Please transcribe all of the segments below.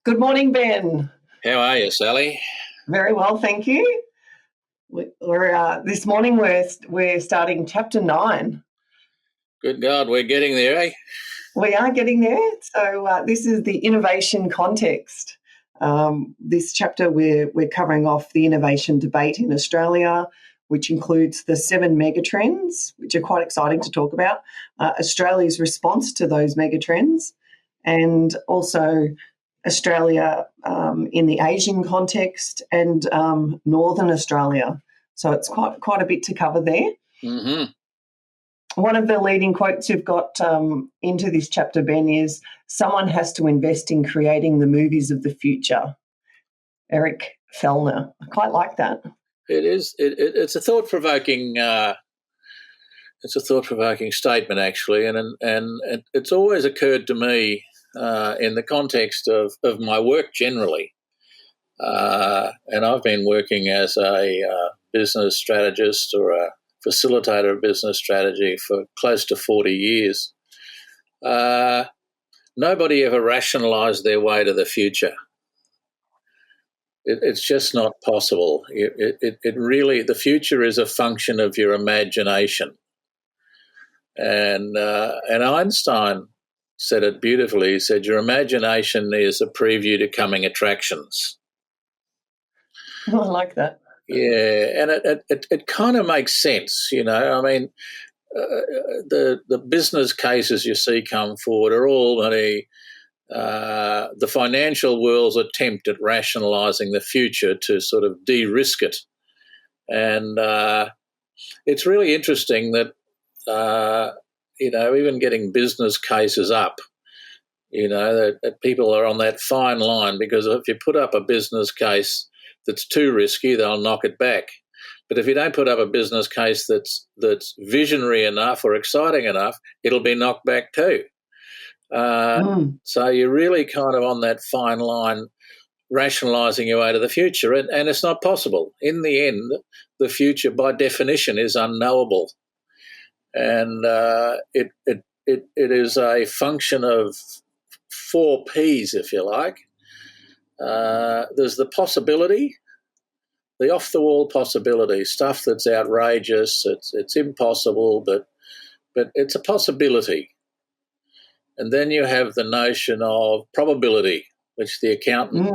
Good morning, Ben. How are you, Sally? Very well, thank you. This morning we're starting chapter 9. Good God, we're getting there, eh? We are getting there. So this is the innovation context. This chapter we're covering off the innovation debate in Australia, which includes the 7 megatrends, which are quite exciting to talk about. Australia's response to those megatrends, and also Australia in the Asian context, and Northern Australia. So it's quite a bit to cover there. Mm-hmm. One of the leading quotes you've got into this chapter, Ben, is someone has to invest in creating the movies of the future. Eric Fellner. I quite like that. It is. It's a thought-provoking. It's a thought-provoking statement, actually, and it's always occurred to me in the context of my work generally. And I've been working as a business strategist or a facilitator of business strategy for close to 40 years. Nobody ever rationalised their way to the future. It's just not possible. It really, the future is a function of your imagination. And Einstein said it beautifully. He said, your imagination is a preview to coming attractions. I like that. Yeah, and it kind of makes sense, you know. I mean, the business cases you see come forward are all the financial world's attempt at rationalising the future to sort of de-risk it. And it's really interesting that, even getting business cases up, that people are on that fine line, because if you put up a business case that's too risky, they'll knock it back. But if you don't put up a business case that's visionary enough or exciting enough, it'll be knocked back too. So you're really kind of on that fine line, rationalising your way to the future, and it's not possible. In the end, the future, by definition, is unknowable, and it is a function of 4 Ps, if you like. There's the possibility, the off-the-wall possibility, stuff that's outrageous, it's impossible, but it's a possibility. And then you have the notion of probability, which the accountants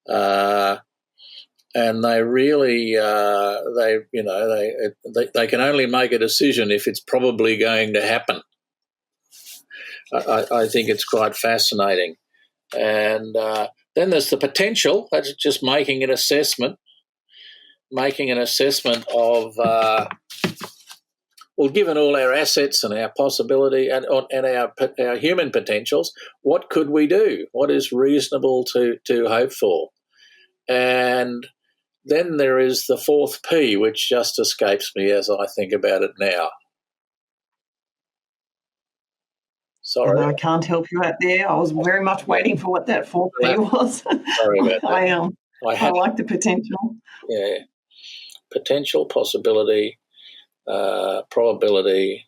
love. And they really, they can only make a decision if it's probably going to happen. I think it's quite fascinating. And then there's the potential. That's just making an assessment of, given all our assets and our possibility and our human potentials, what could we do? What is reasonable to hope for? And then there is the 4th P, which just escapes me as I think about it now. Sorry. I can't help you out there. I was very much waiting for what that 4th P was. Sorry about that. I like the potential. Yeah. Potential, possibility, probability.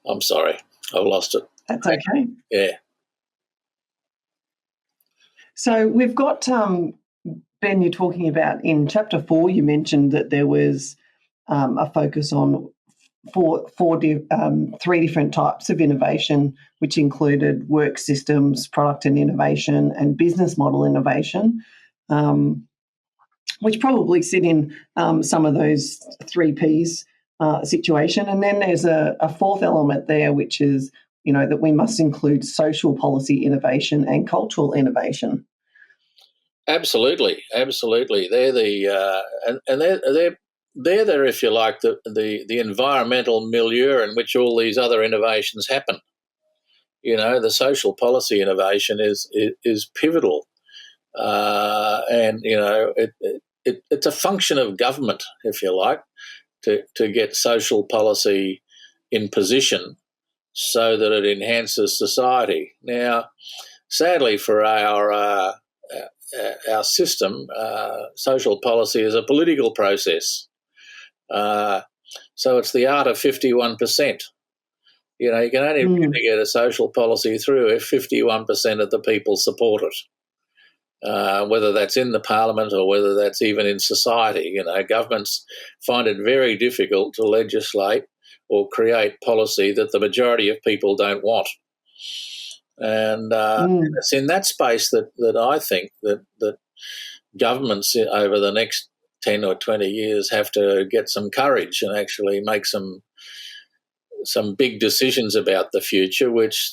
I'm sorry. I've lost it. That's okay. Yeah. So we've got, Ben, you're talking about in chapter 4, you mentioned that there was a focus on 3 different types of innovation, which included work systems, product and innovation, and business model innovation, which probably sit in some of those 3 Ps situation. And then there's a 4th element there, which is, that we must include social policy innovation and cultural innovation. Absolutely. They're they're if you like, the environmental milieu in which all these other innovations happen. The social policy innovation is pivotal, and it's a function of government, if you like, to get social policy in position so that it enhances society. Now, sadly for our system, social policy is a political process. So it's the art of 51%. You know, you can only really get a social policy through if 51% of the people support it. Whether that's in the parliament or whether that's even in society. You know, governments find it very difficult to legislate or create policy that the majority of people don't want. And it's in that space that I think that governments over the next 10 or 20 years have to get some courage and actually make some big decisions about the future, which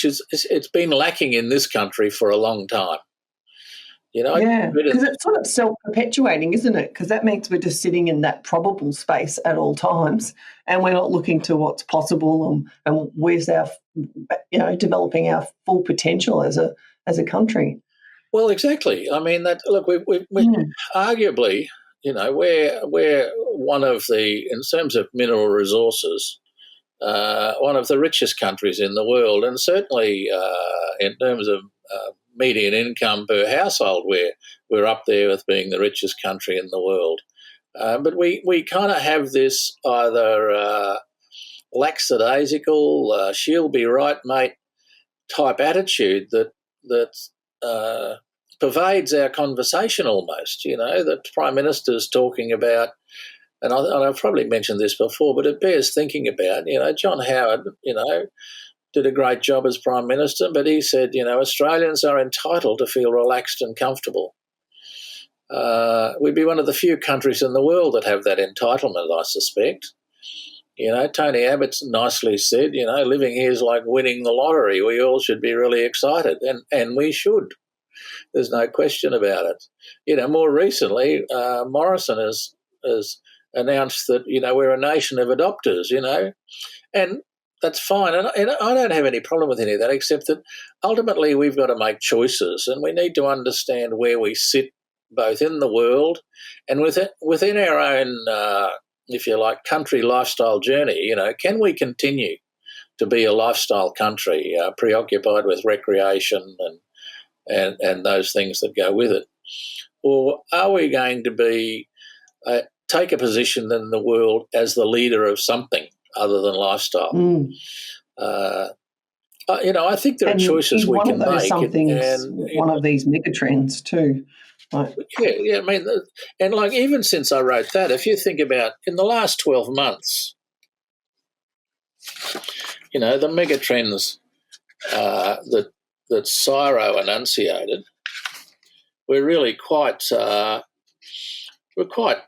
is it's been lacking in this country for a long time. You know, yeah, because it's sort of self-perpetuating, isn't it? Because that means we're just sitting in that probable space at all times, and we're not looking to what's possible and where's our, developing our full potential as a country. Well, exactly. I mean, we arguably, you know, we're one of the, in terms of mineral resources, one of the richest countries in the world, and certainly in terms of median income per household, we're up there with being the richest country in the world. But we kind of have this either lackadaisical, she'll be right, mate, type attitude that pervades our conversation almost. You know, the Prime Minister's talking about, and I've probably mentioned this before, but it bears thinking about. You know, John Howard, you know, did a great job as Prime Minister, but he said, you know, Australians are entitled to feel relaxed and comfortable. We'd be one of the few countries in the world that have that entitlement, I suspect. You know, Tony Abbott's nicely said, you know, living here is like winning the lottery. We all should be really excited, and we should. There's no question about it. You know, more recently, Morrison has announced that, you know, we're a nation of adopters, you know, and that's fine. And I don't have any problem with any of that, except that ultimately we've got to make choices, and we need to understand where we sit both in the world and within our own, if you like, country lifestyle journey. You know, can we continue to be a lifestyle country, preoccupied with recreation and those things that go with it? Or are we going to be take a position in the world as the leader of something other than lifestyle? You know, I think there are choices we can make. One of these megatrends too. Right. Yeah. I mean, and like even since I wrote that, if you think about in the last 12 months, you know, the megatrends that Ciro enunciated, we're really quite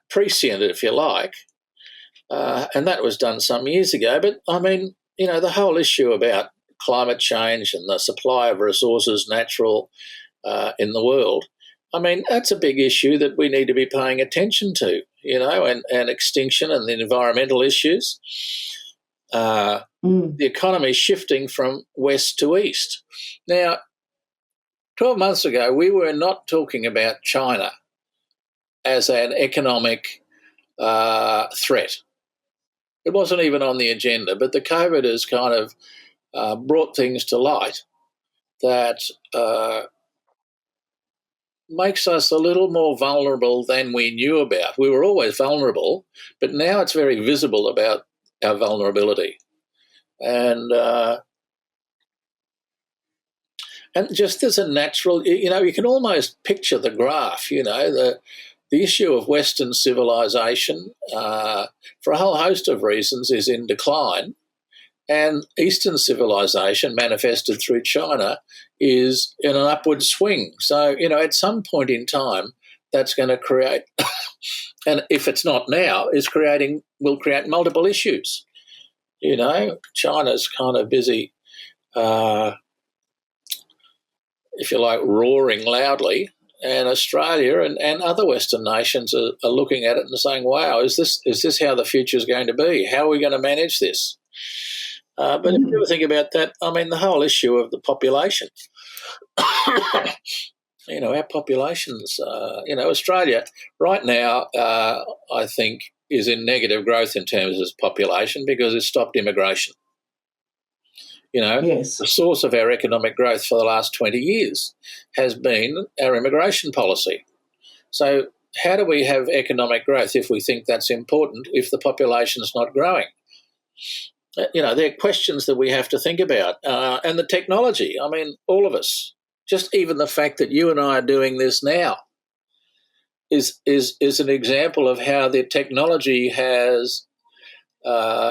prescient, if you like, and that was done some years ago. But I mean, you know, the whole issue about climate change and the supply of resources, natural, in the world, I mean, that's a big issue that we need to be paying attention to, you know, and extinction and the environmental issues. The economy is shifting from west to east. Now, 12 months ago, we were not talking about China as an economic threat. It wasn't even on the agenda, but the COVID has kind of brought things to light that makes us a little more vulnerable than we knew about. We were always vulnerable, but now it's very visible about our vulnerability. And just as a natural, you know, you can almost picture the graph, you know, the issue of Western civilization, for a whole host of reasons, is in decline. And Eastern civilization, manifested through China, is in an upward swing. So, you know, at some point in time, that's going to create, and if it's not now, will create multiple issues. You know, China's kind of busy, if you like, roaring loudly, and Australia and other Western nations are looking at it and saying, wow, is this how the future is going to be? How are we going to manage this? But if you ever think about that, I mean, the whole issue of the population, you know, our populations, you know, Australia right now, I think, is in negative growth in terms of population because it's stopped immigration. You know, yes. The source of our economic growth for the last 20 years has been our immigration policy. So how do we have economic growth if we think that's important if the population's not growing? There are questions that we have to think about. And the technology, I mean, all of us, just even the fact that you and I are doing this now is an example of how the technology has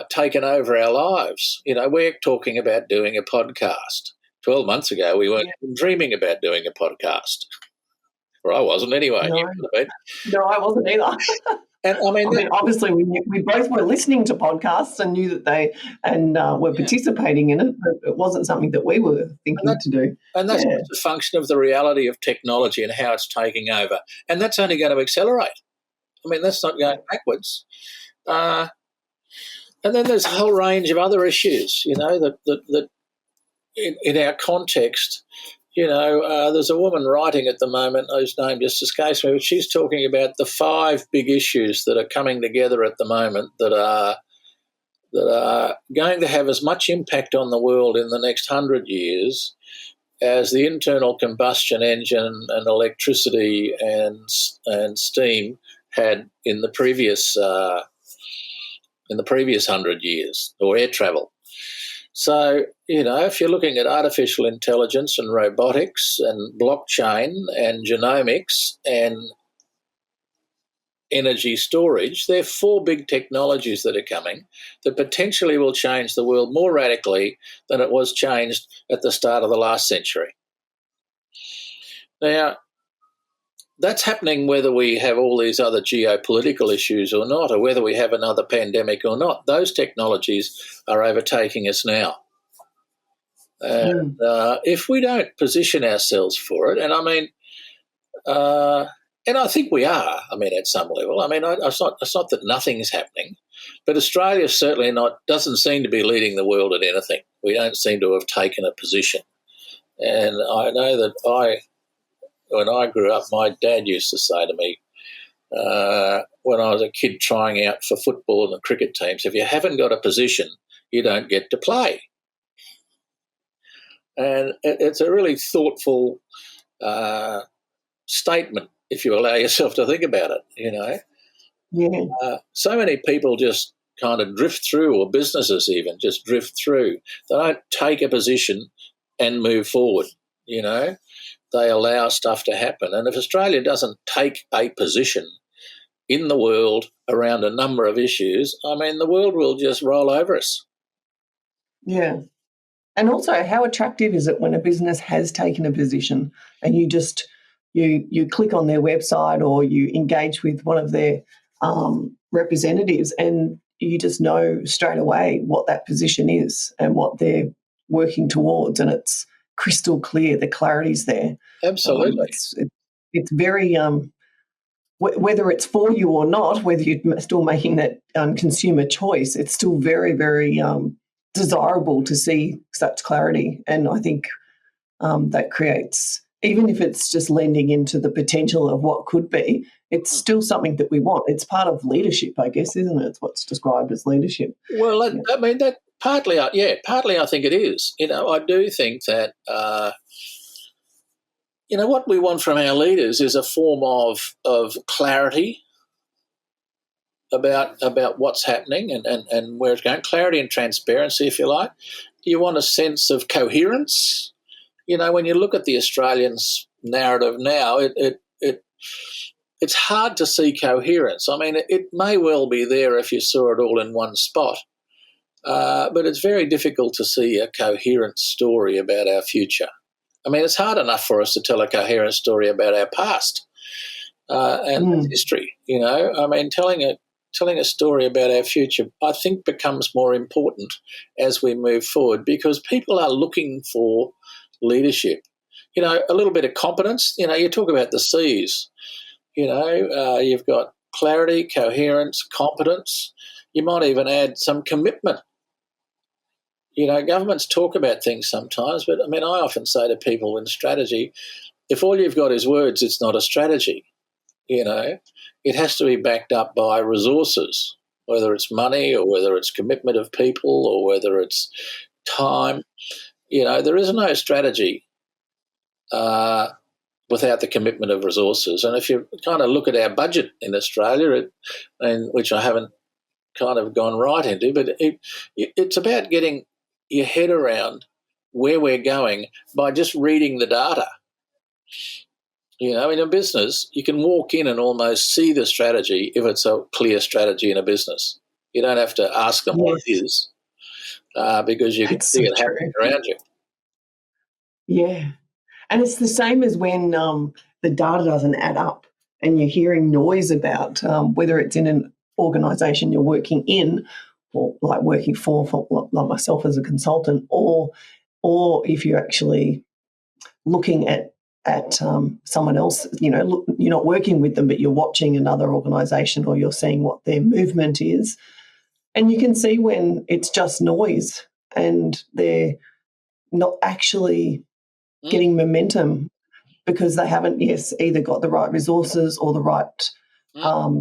taken over our lives. We're talking about doing a podcast. 12 months ago, we weren't even dreaming about doing a podcast. Or I wasn't anyway. No, I wasn't either. And obviously, we both were listening to podcasts and knew that they were participating in it, but it wasn't something that we were thinking to do. And that's just a function of the reality of technology and how it's taking over. And that's only going to accelerate. I mean, that's not going backwards. And then there's a whole range of other issues, that in our context. There's a woman writing at the moment whose name just escapes me, but she's talking about the 5 big issues that are coming together at the moment that are going to have as much impact on the world in the next 100 years as the internal combustion engine and electricity and steam had in the previous 100 years, or air travel. So, if you're looking at artificial intelligence and robotics and blockchain and genomics and energy storage, there are 4 big technologies that are coming that potentially will change the world more radically than it was changed at the start of the last century. Now, that's happening whether we have all these other geopolitical issues or not, or whether we have another pandemic or not. Those technologies are overtaking us now. And if we don't position ourselves for it, and I think we are, at some level. It's not that nothing's happening, but Australia certainly doesn't seem to be leading the world at anything. We don't seem to have taken a position. And I know that when I grew up, my dad used to say to me, when I was a kid trying out for football and the cricket teams, if you haven't got a position, you don't get to play. And it's a really thoughtful statement, if you allow yourself to think about it, Yeah. So many people just kind of drift through, or businesses even just drift through. They don't take a position and move forward, They allow stuff to happen. And if Australia doesn't take a position in the world around a number of issues, the world will just roll over us. Yeah. And also, how attractive is it when a business has taken a position and you just you click on their website or you engage with one of their representatives and you just know straight away what that position is and what they're working towards, and it's crystal clear, the clarity's there. Absolutely. It's very, whether it's for you or not, whether you're still making that consumer choice, it's still very, very desirable to see such clarity. And I think that creates, even if it's just lending into the potential of what could be, it's still something that we want. It's part of leadership, I guess, isn't it? It's what's described as leadership. Well, that partly I think it is. I do think that, what we want from our leaders is a form of clarity about what's happening and where it's going, clarity and transparency, if you like. You want a sense of coherence. When you look at the Australians' narrative now, it's hard to see coherence. It may well be there if you saw it all in one spot, but it's very difficult to see a coherent story about our future. It's hard enough for us to tell a coherent story about our past and history. Telling a story about our future, I think, becomes more important as we move forward because people are looking for leadership. A little bit of competence. You talk about the C's. You've got clarity, coherence, competence. You might even add some commitment. Governments talk about things sometimes, but I often say to people in strategy, if all you've got is words, it's not a strategy. It has to be backed up by resources, whether it's money or whether it's commitment of people or whether it's time. There is no strategy without the commitment of resources. And if you kind of look at our budget in Australia, and which I haven't kind of gone right into, but it's about getting your head around where we're going by just reading the data. You know, in a business, you can walk in and almost see the strategy if it's a clear strategy in a business. You don't have to ask them what it is because you can see it happening around you. Yeah. And it's the same as when the data doesn't add up and you're hearing noise about whether it's in an organisation you're working in or like working for like myself as a consultant, or if you're actually looking at someone else, you know, look, you're not working with them, but you're watching another organisation or you're seeing what their movement is. And you can see when it's just noise and they're not actually getting momentum because they haven't, either got the right resources or the right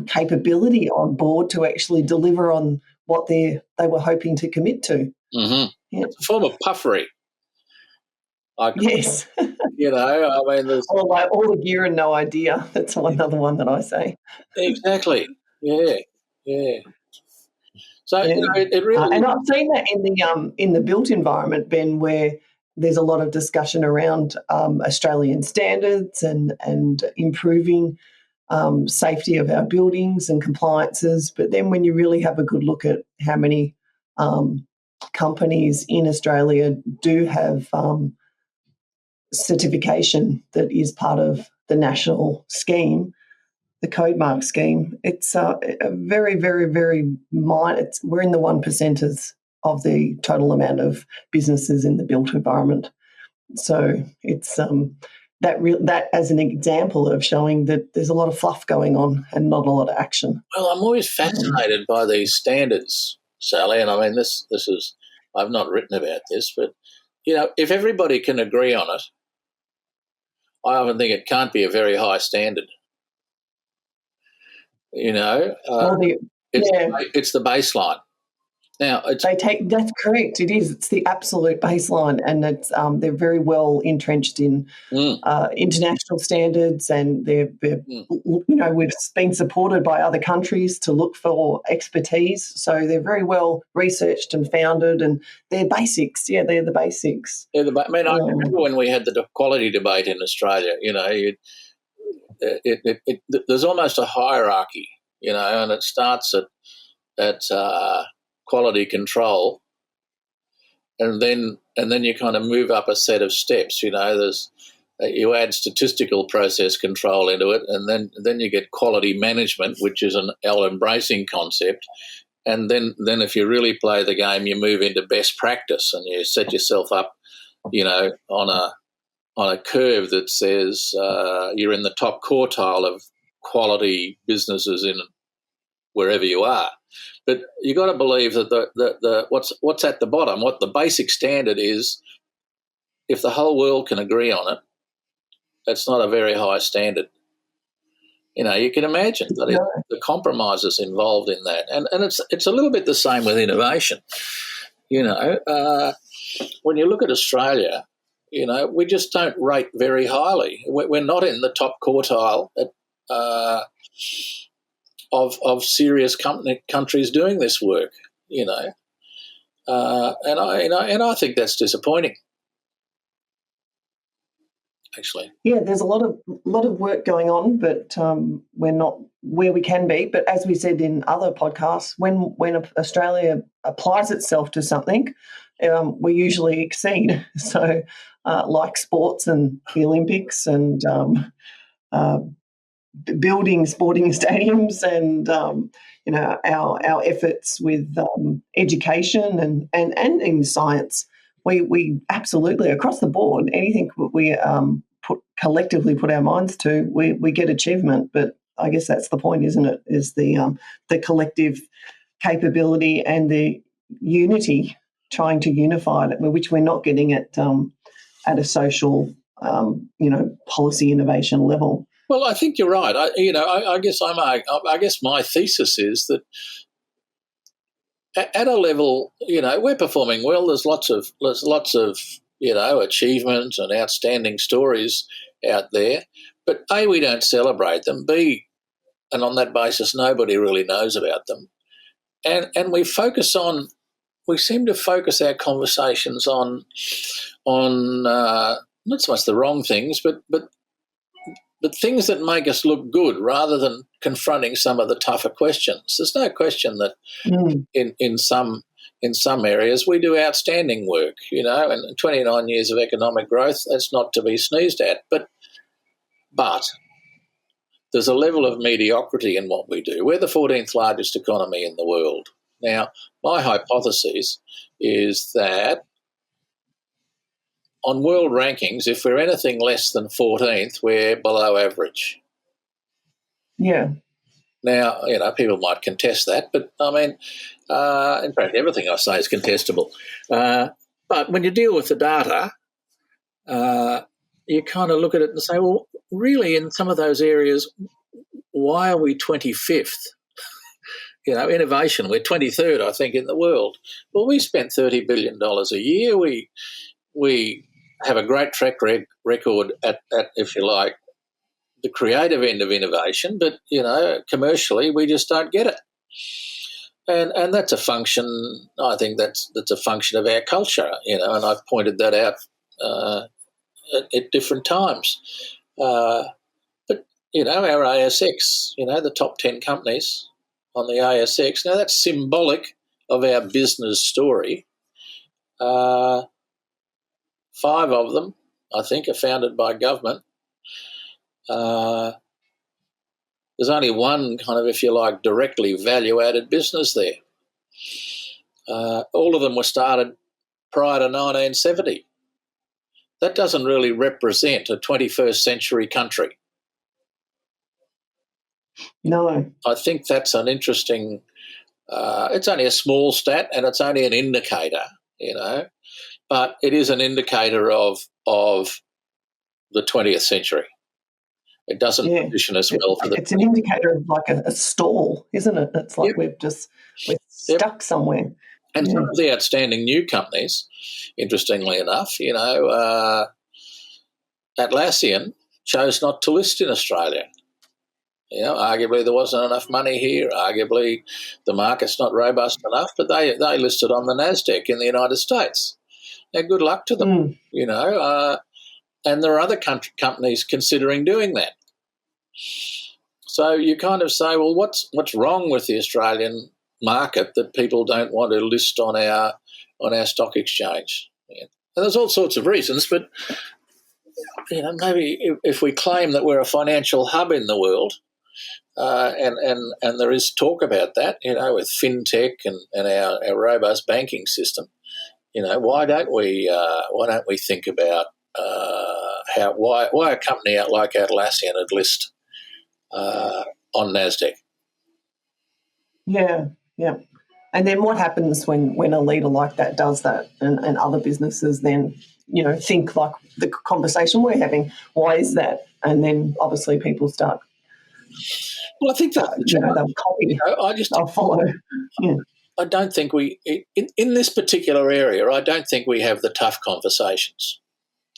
capability on board to actually deliver on what they were hoping to commit to. Mm-hmm. Yeah. It's a form of puffery. Yes. You know, I mean, there's all the gear and no idea. That's another one that I say. Exactly. Yeah. So yeah. You know, it really, and I've seen that in the built environment, Ben, where there's a lot of discussion around Australian standards and improving safety of our buildings and compliances. But then when you really have a good look at how many companies in Australia do have certification that is part of the national scheme, the code mark scheme, it's a very, very, very minor. We're in the 1%ers of the total amount of businesses in the built environment. So it's that as an example of showing that there's a lot of fluff going on and not a lot of action. Well, I'm always fascinated by these standards, Sally, and I mean this is, I've not written about this, but you know, if everybody can agree on it, I often think it can't be a very high standard. You know, it's the baseline. Now, that's correct. It is. It's the absolute baseline, and it's they're very well entrenched in international standards, and they're you know, we've been supported by other countries to look for expertise. So they're very well researched and founded, and they're basics. Yeah, they're the basics. I mean, I remember when we had the quality debate in Australia. You know, there's almost a hierarchy. You know, and it starts at quality control, and then you kind of move up a set of steps. You know, you add statistical process control into it, and then you get quality management, which is an all-embracing concept. And then if you really play the game, you move into best practice, and you set yourself up, you know, on a curve that says you're in the top quartile of quality businesses in wherever you are. But you got to believe that the what's at the bottom, what the basic standard is, if the whole world can agree on it, that's not a very high standard. You know, you can imagine that the compromises involved in that, and it's a little bit the same with innovation. You know, when you look at Australia, you know, we just don't rate very highly. We're not in the top quartile of serious countries doing this work, you know, and I think that's disappointing. Actually, yeah, there's a lot of work going on, but we're not where we can be. But as we said in other podcasts, when Australia applies itself to something, we usually exceed. So, like sports and the Olympics and building sporting stadiums and you know, our efforts with education and in science, we absolutely across the board, anything we collectively put our minds to, we get achievement. But I guess that's the point, isn't it? Is the collective capability and the unity, trying to unify it, which we're not getting at a social you know, policy innovation level. Well, I think you're right. I guess my thesis is that at a level, you know, we're performing well. There's lots of you know, achievement and outstanding stories out there. But A, we don't celebrate them. B, and on that basis, nobody really knows about them. And we seem to focus our conversations on not so much the wrong things, but things that make us look good rather than confronting some of the tougher questions. There's no question that in some areas we do outstanding work, and 29 years of economic growth, that's not to be sneezed at. But there's a level of mediocrity in what we do. We're the 14th largest economy in the world. Now, my hypothesis is that on world rankings, if we're anything less than 14th, we're below average. Yeah. Now, people might contest that, but I mean, in fact, everything I say is contestable. But when you deal with the data, you kind of look at it and say, well, really, in some of those areas, why are we 25th? Innovation, we're 23rd, I think, in the world. Well, we spent $30 billion a year. We have a great track record at, if you like, the creative end of innovation, but, commercially we just don't get it. And that's a function, I think that's a function of our culture, and I've pointed that out at different times. But, our ASX, the top 10 companies on the ASX, now that's symbolic of our business story. 5 of them, I think, are founded by government. There's only one kind of, if you like, directly value-added business there. All of them were started prior to 1970. That doesn't really represent a 21st century country. No. I think that's an interesting, it's only a small stat and it's only an indicator, but it is an indicator of the 20th century. It doesn't position us well for it's an indicator of like a stall, isn't it? It's like we're stuck somewhere. And some of the outstanding new companies, interestingly enough, Atlassian chose not to list in Australia. Arguably there wasn't enough money here. Arguably the market's not robust enough, but they listed on the NASDAQ in the United States. Now, good luck to them, and there are other companies considering doing that. So you kind of say, well, what's wrong with the Australian market that people don't want to list on our stock exchange? And there's all sorts of reasons, but maybe if we claim that we're a financial hub in the world, and there is talk about that, with fintech and our robust banking system, why don't we think about why a company out like Atlassian would list on NASDAQ? Yeah. And then what happens when a leader like that does that and other businesses then, think like the conversation we're having, why is that? And then obviously people start. Well, I think that they'll copy. They'll follow. Yeah. I don't think in this particular area, I don't think we have the tough conversations.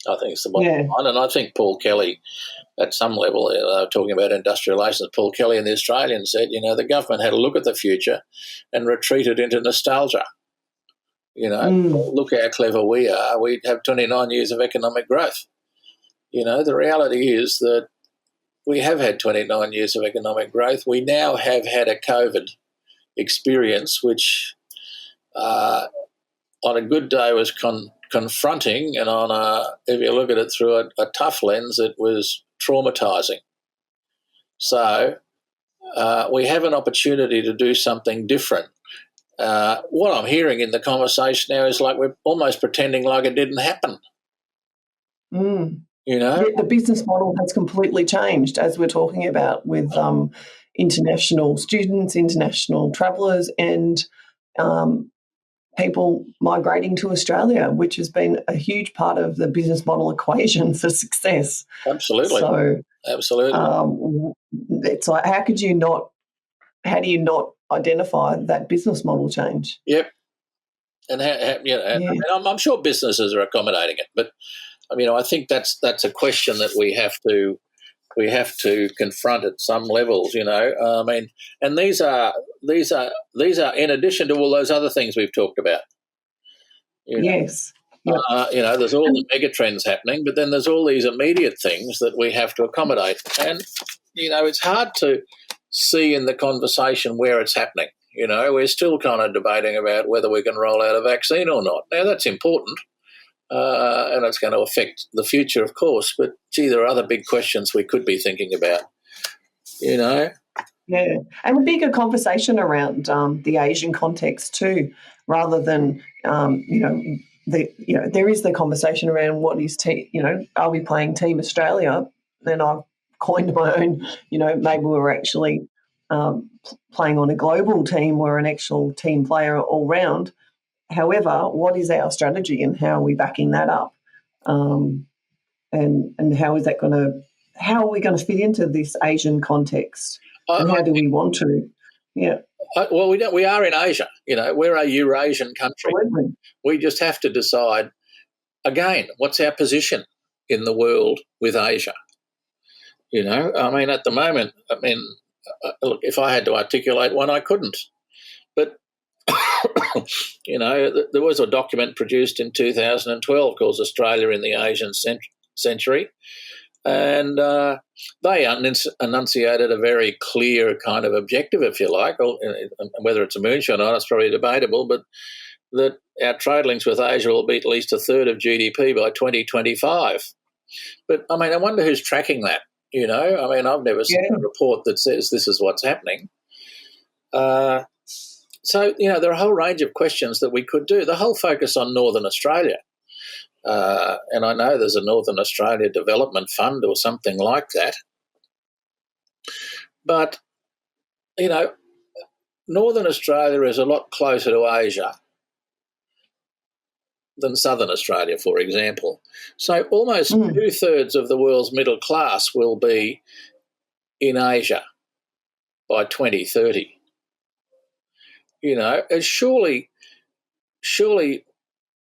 I think it's the bottom line. And I think Paul Kelly, at some level, talking about industrial relations, Paul Kelly and the Australian said, the government had a look at the future and retreated into nostalgia. Look how clever we are. We have 29 years of economic growth. The reality is that we have had 29 years of economic growth. We now have had a COVID experience, which on a good day was confronting, and if you look at it through a tough lens, it was traumatising. So we have an opportunity to do something different. What I'm hearing in the conversation now is like we're almost pretending like it didn't happen. The business model has completely changed, as we're talking about, with international students, international travellers, and people migrating to Australia, which has been a huge part of the business model equation for success. Absolutely. So, absolutely. It's like, how do you not identify that business model change? Yep. And I'm sure businesses are accommodating it, but I think that's a question that we have to confront at some levels. And these are in addition to all those other things we've talked about. Yes. Yep. There's all the mega trends happening, but then there's all these immediate things that we have to accommodate. And, it's hard to see in the conversation where it's happening. We're still kind of debating about whether we can roll out a vaccine or not. Now, that's important, and it's going to affect the future, of course. But, gee, there are other big questions we could be thinking about, Yeah, and a bigger conversation around the Asian context too, rather than, there is the conversation around what is, are we playing Team Australia? Then I've coined my own, maybe we're actually playing on a global team. We're an actual team player all round. However, what is our strategy and how are we backing that up? And how is that how are we going to fit into this Asian context? And how do we want to? Yeah. Well, we are in Asia. We're a Eurasian country. Absolutely. We just have to decide, again, what's our position in the world with Asia? At the moment, look, if I had to articulate one, I couldn't. But, there was a document produced in 2012 called Australia in the Asian Century. And they enunciated a very clear kind of objective, if you like. Whether it's a moonshot or not, it's probably debatable, but that our trade links with Asia will be at least a third of GDP by 2025. But, I wonder who's tracking that, I've never seen a report that says this is what's happening. So, there are a whole range of questions that we could do. The whole focus on Northern Australia. And I know there's a Northern Australia Development Fund or something like that. But, Northern Australia is a lot closer to Asia than Southern Australia, for example. So almost 2/3 of the world's middle class will be in Asia by 2030. And surely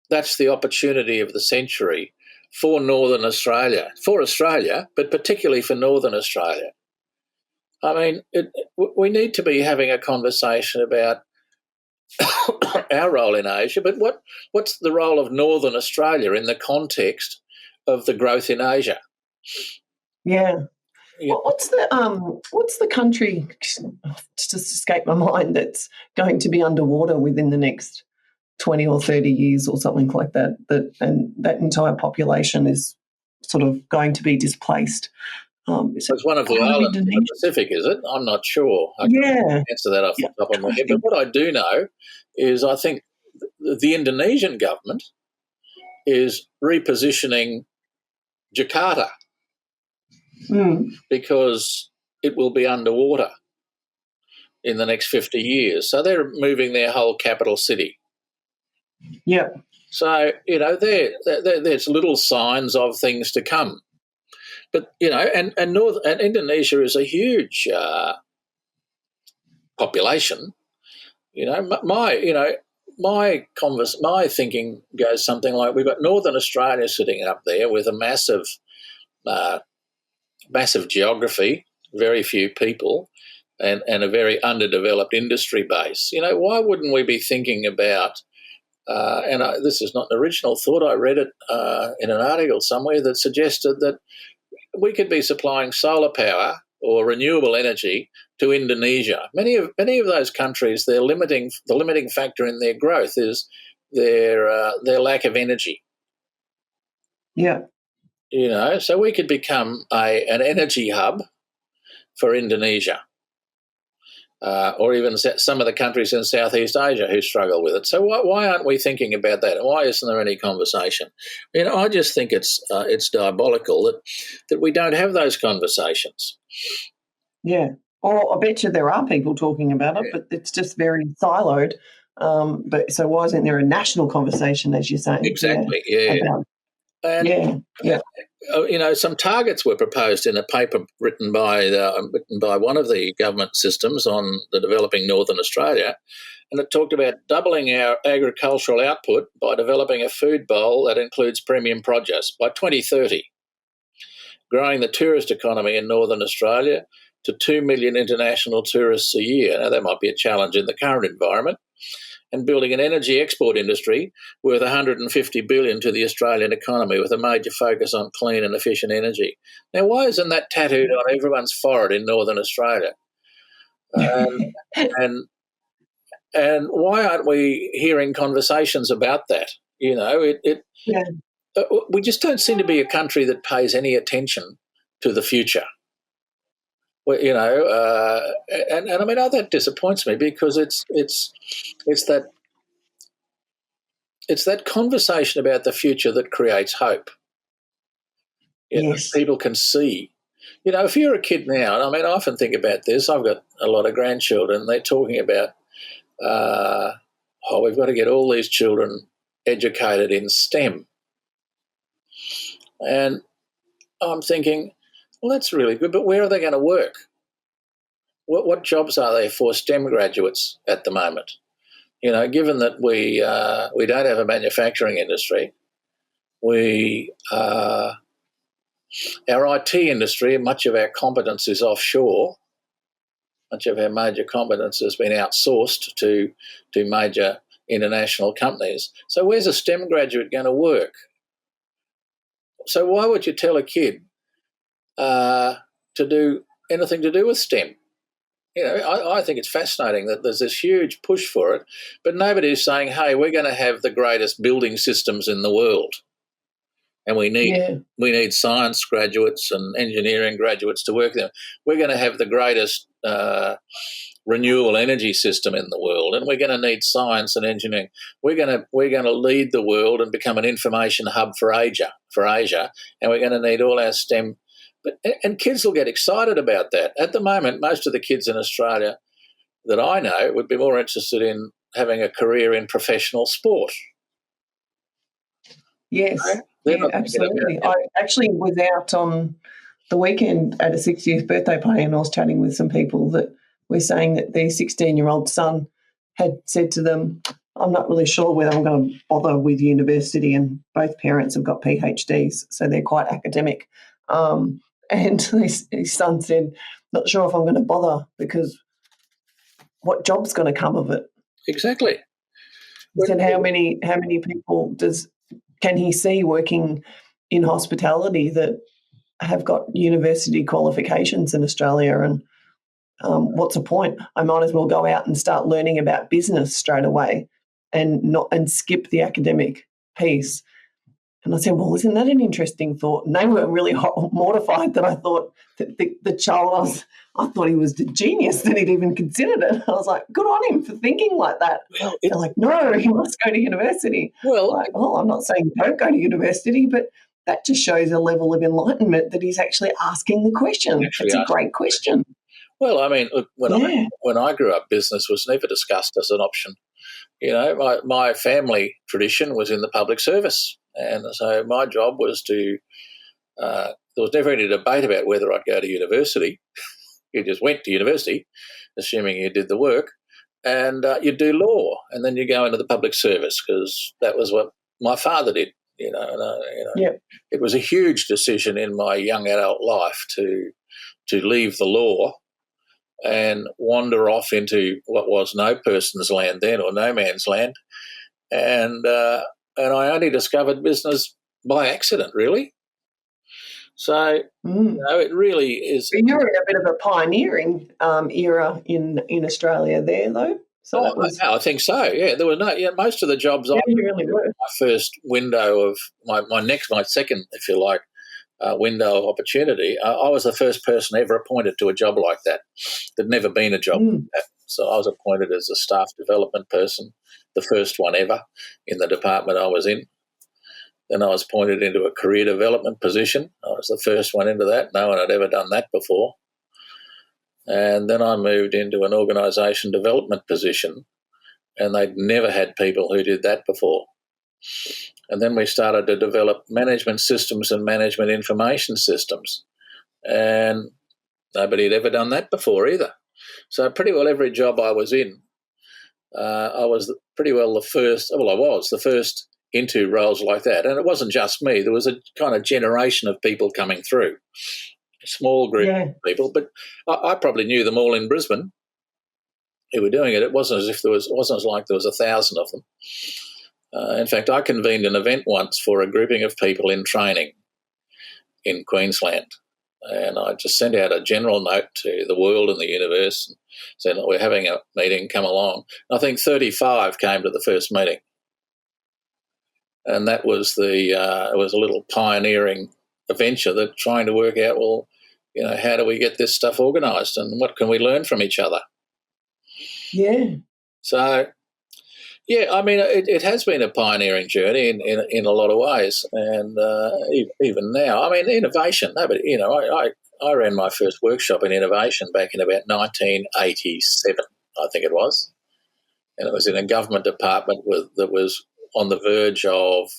that's the opportunity of the century for Northern Australia, but particularly for Northern Australia. We need to be having a conversation about our role in Asia, but what's the role of Northern Australia in the context of the growth in Asia? Yeah. Well, what's the country, it's just escaped my mind, that's going to be underwater within the next 20 or 30 years or something like that, and that entire population is sort of going to be displaced? It's one of the islands in the Pacific, is it? I'm not sure. I can't answer that off the top of my head. But what I do know is I think the Indonesian government is repositioning Jakarta because it will be underwater in the next 50 years. So they're moving their whole capital city. Yeah. So, there's little signs of things to come. But, and Indonesia is a huge population. My thinking goes something like, we've got Northern Australia sitting up there with a massive geography, very few people, and a very underdeveloped industry base. Why wouldn't we be thinking about, this is not an original thought, I read it in an article somewhere that suggested that we could be supplying solar power or renewable energy to Indonesia. Many of those countries, the limiting factor in their growth is their lack of energy. Yeah. So we could become an energy hub for Indonesia, or even some of the countries in Southeast Asia who struggle with it. So why aren't we thinking about that? Why isn't there any conversation? I just think it's diabolical that we don't have those conversations. Yeah. Or I bet you there are people talking about it, but it's just very siloed. But so why isn't there a national conversation, as you're saying? Exactly. Yeah. Some targets were proposed in a paper written by one of the government systems on the developing Northern Australia, and it talked about doubling our agricultural output by developing a food bowl that includes premium produce by 2030, growing the tourist economy in Northern Australia to 2 million international tourists a year. Now, that might be a challenge in the current environment, and building an energy export industry worth $150 billion to the Australian economy with a major focus on clean and efficient energy. Now, why isn't that tattooed on everyone's forehead in Northern Australia? And why aren't we hearing conversations about that? You know, we just don't seem to be a country that pays any attention to the future. Well, you know, and I mean, that disappoints me, because it's that conversation about the future that creates hope. Yes. People can see. You know, if you're a kid now, and I mean, I often think about this. I've got a lot of grandchildren. They're talking about, we've got to get all these children educated in STEM. And I'm thinking, well, that's really good, but where are they going to work? What jobs are there for STEM graduates at the moment? You know, given that we don't have a manufacturing industry, our IT industry, much of our competence is offshore. Much of our major competence has been outsourced to major international companies. So where's a STEM graduate going to work? So why would you tell a kid to do anything to do with STEM? You know, I think it's fascinating that there's this huge push for it, but nobody's saying, hey, we're going to have the greatest building systems in the world, and we need science graduates and engineering graduates to work there. We're going to have the greatest renewable energy system in the world, and we're going to need science and engineering. We're going to lead the world and become an information hub for Asia, and we're going to need all our STEM. And kids will get excited about that. At the moment, most of the kids in Australia that I know would be more interested in having a career in professional sport. Yes, absolutely. I actually was out on the weekend at a 60th birthday party, and I was chatting with some people that were saying that their 16-year-old son had said to them, I'm not really sure whether I'm going to bother with university, and both parents have got PhDs, so they're quite academic. And his son said, not sure if I'm going to bother, because what job's going to come of it? Exactly. He said, how many people can he see working in hospitality that have got university qualifications in Australia? And what's the point? I might as well go out and start learning about business straight away and skip the academic piece. And I said, well, isn't that an interesting thought? And they were really mortified that I thought that the child, I thought he was a genius that he'd even considered it. I was like, good on him for thinking like that. Well, they're like, no, he must go to university. Well, I'm not saying don't go to university, but that just shows a level of enlightenment that he's actually asking the question. It's a great question. Well, I mean, look, when I grew up, business was never discussed as an option. You know, my family tradition was in the public service. And so my job was there was never any debate about whether I'd go to university. You just went to university, assuming you did the work, and you'd do law, and then you go into the public service, because that was what my father did. You know, It was a huge decision in my young adult life to leave the law and wander off into what was no person's land then, or no man's land, and I only discovered business by accident, really. So, it really is. You're in a bit of a pioneering era in Australia there, though. So I think so. Yeah, there was most of the jobs I really were. My first window of my second, if you like, window of opportunity. I was the first person ever appointed to a job like that. There'd never been a job like that. So I was appointed as a staff development person, the first one ever in the department I was in. Then I was appointed into a career development position. I was the first one into that. No one had ever done that before. And then I moved into an organisation development position, and they'd never had people who did that before. And then we started to develop management systems and management information systems, and nobody had ever done that before either. So pretty well every job I was in, I was pretty well the first. Well, I was the first into roles like that, and it wasn't just me. There was a kind of generation of people coming through, a small group of people, but I probably knew them all in Brisbane who were doing it. It wasn't as if it wasn't like there was 1,000 of them. In fact, I convened an event once for a grouping of people in training in Queensland, and I just sent out a general note to the world and the universe and said, "We're having a meeting, come along." And I think 35 came to the first meeting, and that was it was a little pioneering adventure that trying to work out, well, how do we get this stuff organised and what can we learn from each other? Yeah. So, yeah, I mean, it has been a pioneering journey in a lot of ways, and even now, I mean, innovation. No, but I ran my first workshop in innovation back in about 1987, I think it was, and it was in a government department that was on the verge of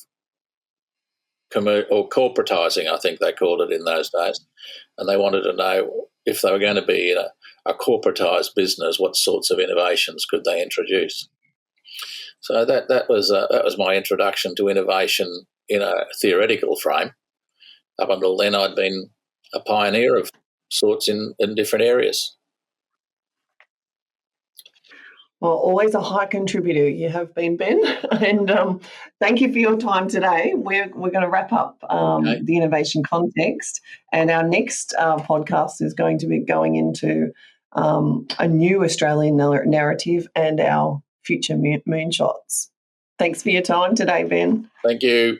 corporatising, I think they called it in those days, and they wanted to know if they were going to be in a corporatised business, what sorts of innovations could they introduce. So that was my introduction to innovation in a theoretical frame. Up until then, I'd been a pioneer of sorts in different areas. Well, always a high contributor you have been, Ben, and thank you for your time today. We're going to wrap up the innovation context, and our next podcast is going to be going into a new Australian narrative and our future moonshots. Thanks for your time today, Ben. Thank you.